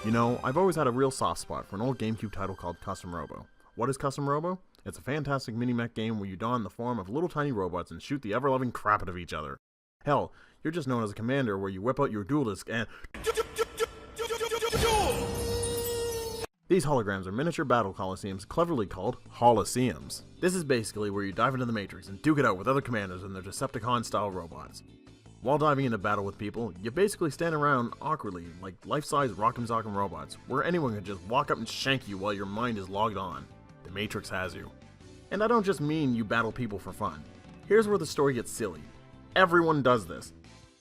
You know, I've always had a real soft spot for an old GameCube title called Custom Robo. What is Custom Robo? It's a fantastic mini-mech game where you don the form of little tiny robots and shoot the ever-loving crap out of each other. Hell, you're just known as a commander where you whip out your dual disc and... These holograms are miniature battle coliseums cleverly called Holoseums. This is basically where you dive into the Matrix and duke it out with other commanders and their Decepticon-style robots. While diving into battle with people, you basically stand around awkwardly like life-size Rock'em Sock'em robots, where anyone can just walk up and shank you while your mind is logged on. The Matrix has you. And I don't just mean you battle people for fun. Here's where the story gets silly. Everyone does this.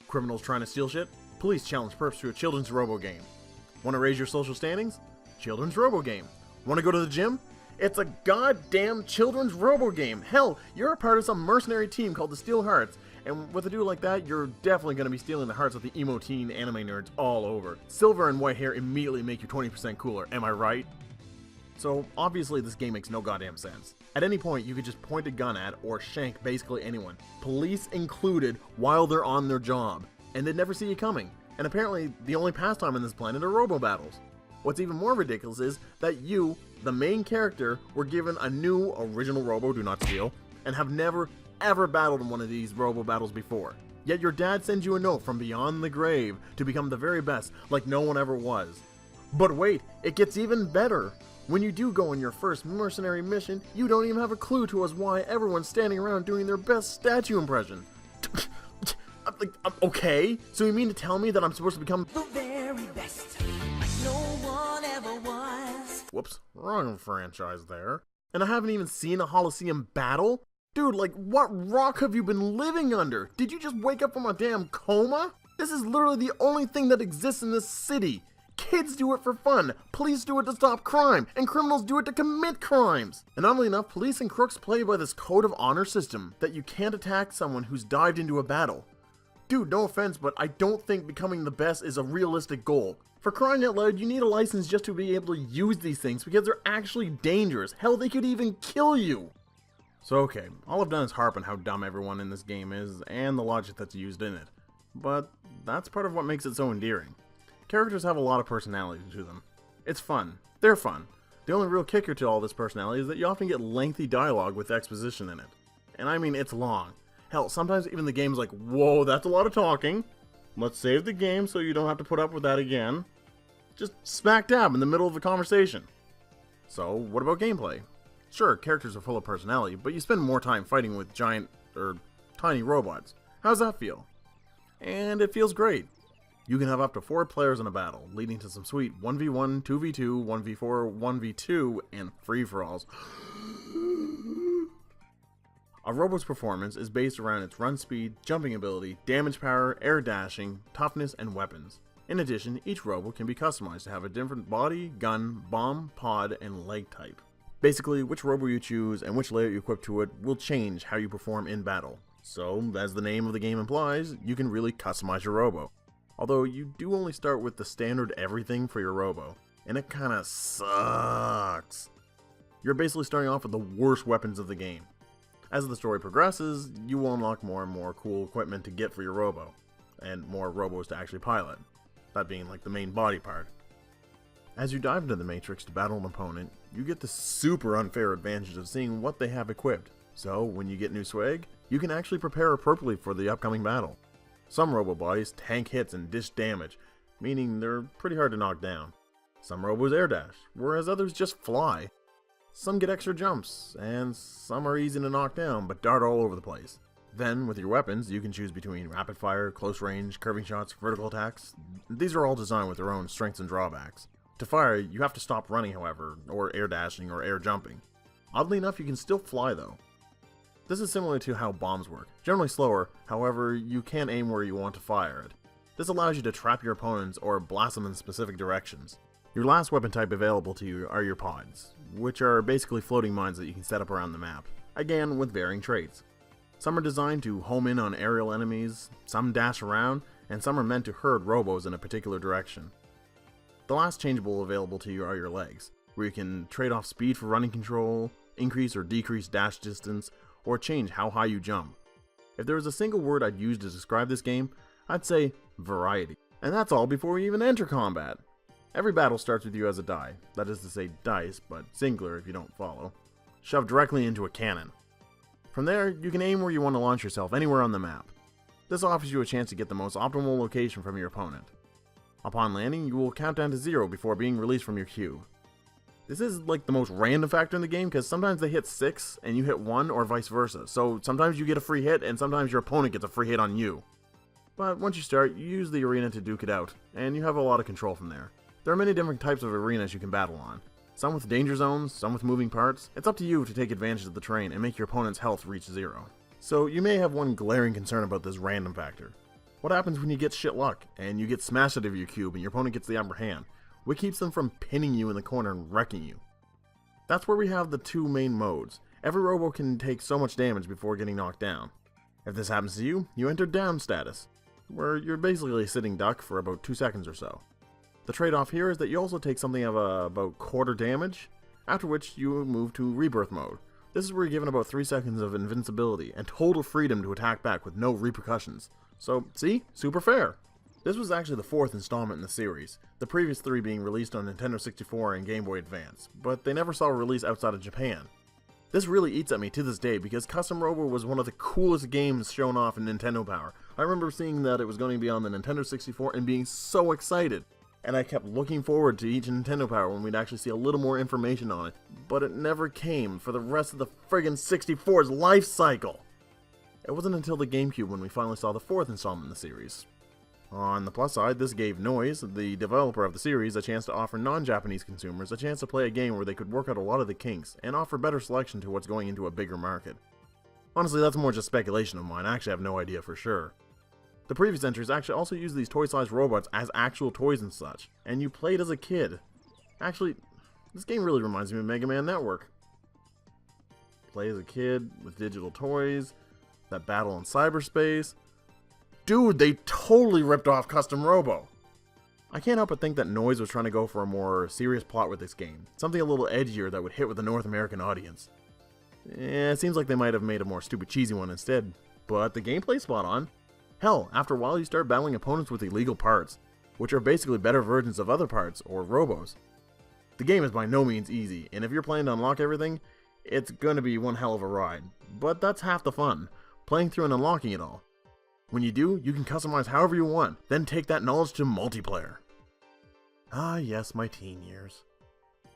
Criminals trying to steal shit? Police challenge perps to a children's robo game. Want to raise your social standings? Children's robo game. Want to go to the gym? It's a goddamn children's robo game. Hell, you're a part of some mercenary team called the Steel Hearts, and with a dude like that, you're definitely going to be stealing the hearts of the emo teen anime nerds all over. Silver and white hair immediately make you 20% cooler, am I right? So, obviously this game makes no goddamn sense. At any point, you could just point a gun at or shank basically anyone, police included, while they're on their job, and they'd never see you coming. And apparently, the only pastime on this planet are robo battles. What's even more ridiculous is that you, the main character, were given a new original Robo, do not steal, and have never ever battled in one of these robo battles before. Yet your dad sends you a note from beyond the grave to become the very best, like no one ever was. But wait, it gets even better. When you do go on your first mercenary mission, you don't even have a clue to us why everyone's standing around doing their best statue impression. Okay, so you mean to tell me that I'm supposed to become the very best, like no one ever was? Whoops, wrong franchise there. And I haven't even seen a Holoseum battle? Dude, like, what rock have you been living under? Did you just wake up from a damn coma? This is literally the only thing that exists in this city. Kids do it for fun, police do it to stop crime, and criminals do it to commit crimes. And oddly enough, police and crooks play by this code of honor system that you can't attack someone who's dived into a battle. Dude, no offense, but I don't think becoming the best is a realistic goal. For crying out loud, you need a license just to be able to use these things because they're actually dangerous. Hell, they could even kill you. So okay, all I've done is harp on how dumb everyone in this game is, and the logic that's used in it. But that's part of what makes it so endearing. Characters have a lot of personality to them. It's fun. They're fun. The only real kicker to all this personality is that you often get lengthy dialogue with exposition in it. And I mean, it's long. Hell, sometimes even the game's like, whoa, that's a lot of talking. Let's save the game so you don't have to put up with that again. Just smack dab in the middle of the conversation. So, what about gameplay? Sure, characters are full of personality, but you spend more time fighting with giant, tiny robots. How's that feel? And it feels great. You can have up to 4 players in a battle, leading to some sweet 1v1, 2v2, 1v4, 1v2, and free-for-alls. A robot's performance is based around its run speed, jumping ability, damage power, air dashing, toughness, and weapons. In addition, each robo can be customized to have a different body, gun, bomb, pod, and leg type. Basically, which robo you choose and which layout you equip to it will change how you perform in battle. So, as the name of the game implies, you can really customize your robo. Although, you do only start with the standard everything for your robo, and it kinda sucks. You're basically starting off with the worst weapons of the game. As the story progresses, you will unlock more and more cool equipment to get for your robo, and more robos to actually pilot, that being like the main body part. As you dive into the Matrix to battle an opponent, you get the super unfair advantage of seeing what they have equipped, so when you get new swag, you can actually prepare appropriately for the upcoming battle. Some robo bodies tank hits and dish damage, meaning they're pretty hard to knock down. Some robos air dash, whereas others just fly. Some get extra jumps, and some are easy to knock down but dart all over the place. Then, with your weapons, you can choose between rapid fire, close range, curving shots, vertical attacks. These are all designed with their own strengths and drawbacks. To fire, you have to stop running however, or air dashing or air jumping. Oddly enough, you can still fly though. This is similar to how bombs work, generally slower, however, you can aim where you want to fire it. This allows you to trap your opponents or blast them in specific directions. Your last weapon type available to you are your pods, which are basically floating mines that you can set up around the map, again with varying traits. Some are designed to home in on aerial enemies, some dash around, and some are meant to herd robos in a particular direction. The last changeable available to you are your legs, where you can trade off speed for running control, increase or decrease dash distance, or change how high you jump. If there was a single word I'd use to describe this game, I'd say variety. And that's all before we even enter combat. Every battle starts with you as a die, that is to say dice, but singular if you don't follow, shoved directly into a cannon. From there, you can aim where you want to launch yourself anywhere on the map. This offers you a chance to get the most optimal location from your opponent. Upon landing, you will count down to 0 before being released from your cube. This is like the most random factor in the game because sometimes they hit 6 and you hit 1 or vice versa, so sometimes you get a free hit and sometimes your opponent gets a free hit on you. But once you start, you use the arena to duke it out, and you have a lot of control from there. There are many different types of arenas you can battle on. Some with danger zones, some with moving parts. It's up to you to take advantage of the terrain and make your opponent's health reach 0. So you may have one glaring concern about this random factor. What happens when you get shit luck, and you get smashed out of your cube and your opponent gets the upper hand? What keeps them from pinning you in the corner and wrecking you? That's where we have the two main modes. Every Robo can take so much damage before getting knocked down. If this happens to you, you enter down status, where you're basically a sitting duck for about 2 seconds or so. The trade-off here is that you also take something of about quarter damage, after which you move to rebirth mode. This is where you're given about 3 seconds of invincibility and total freedom to attack back with no repercussions. So, see? Super fair! This was actually the 4th installment in the series, the previous 3 being released on Nintendo 64 and Game Boy Advance, but they never saw a release outside of Japan. This really eats at me to this day because Custom Robo was one of the coolest games shown off in Nintendo Power. I remember seeing that it was going to be on the Nintendo 64 and being so excited. And I kept looking forward to each Nintendo Power when we'd actually see a little more information on it, but it never came for the rest of the friggin' 64's life cycle! It wasn't until the Gamecube when we finally saw the 4th installment in the series. On the plus side, this gave Noise, the developer of the series, a chance to offer non-Japanese consumers a chance to play a game where they could work out a lot of the kinks and offer better selection to what's going into a bigger market. Honestly, that's more just speculation of mine, I actually have no idea for sure. The previous entries actually also used these toy-sized robots as actual toys and such, and you played as a kid. Actually, this game really reminds me of Mega Man Network. Play as a kid with digital toys, that battle in cyberspace. Dude, they totally ripped off Custom Robo! I can't help but think that Noise was trying to go for a more serious plot with this game, something a little edgier that would hit with the North American audience. It seems like they might have made a more stupid cheesy one instead, but the gameplay's spot on. Hell, after a while you start battling opponents with illegal parts, which are basically better versions of other parts, or Robos. The game is by no means easy, and if you're planning to unlock everything, it's gonna be one hell of a ride. But that's half the fun, playing through and unlocking it all. When you do, you can customize however you want, then take that knowledge to multiplayer. Ah yes, my teen years.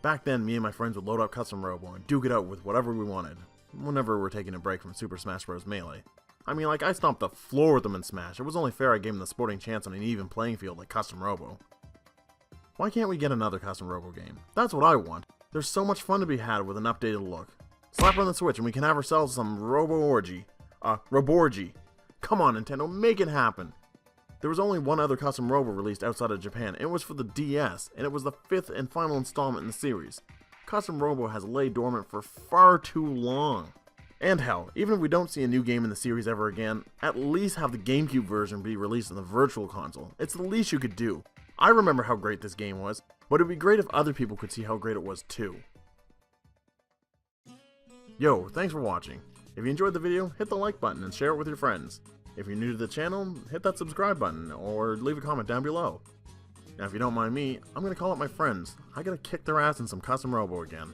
Back then, me and my friends would load up Custom Robo and duke it out with whatever we wanted, whenever we're taking a break from Super Smash Bros. Melee. I mean, like, I stomped the floor with them in Smash. It was only fair I gave them the sporting chance on an even playing field like Custom Robo. Why can't we get another Custom Robo game? That's what I want. There's so much fun to be had with an updated look. Slap on the Switch and we can have ourselves some Roborgy. Come on, Nintendo, make it happen! There was only one other Custom Robo released outside of Japan, and it was for the DS, and it was the 5th and final installment in the series. Custom Robo has laid dormant for far too long. And hell, even if we don't see a new game in the series ever again, at least have the GameCube version be released on the Virtual Console. It's the least you could do. I remember how great this game was, but it'd be great if other people could see how great it was too. Yo, thanks for watching. If you enjoyed the video, hit the like button and share it with your friends. If you're new to the channel, hit that subscribe button or leave a comment down below. Now if you don't mind me, I'm gonna call up my friends. I gotta kick their ass in some Custom Robo again.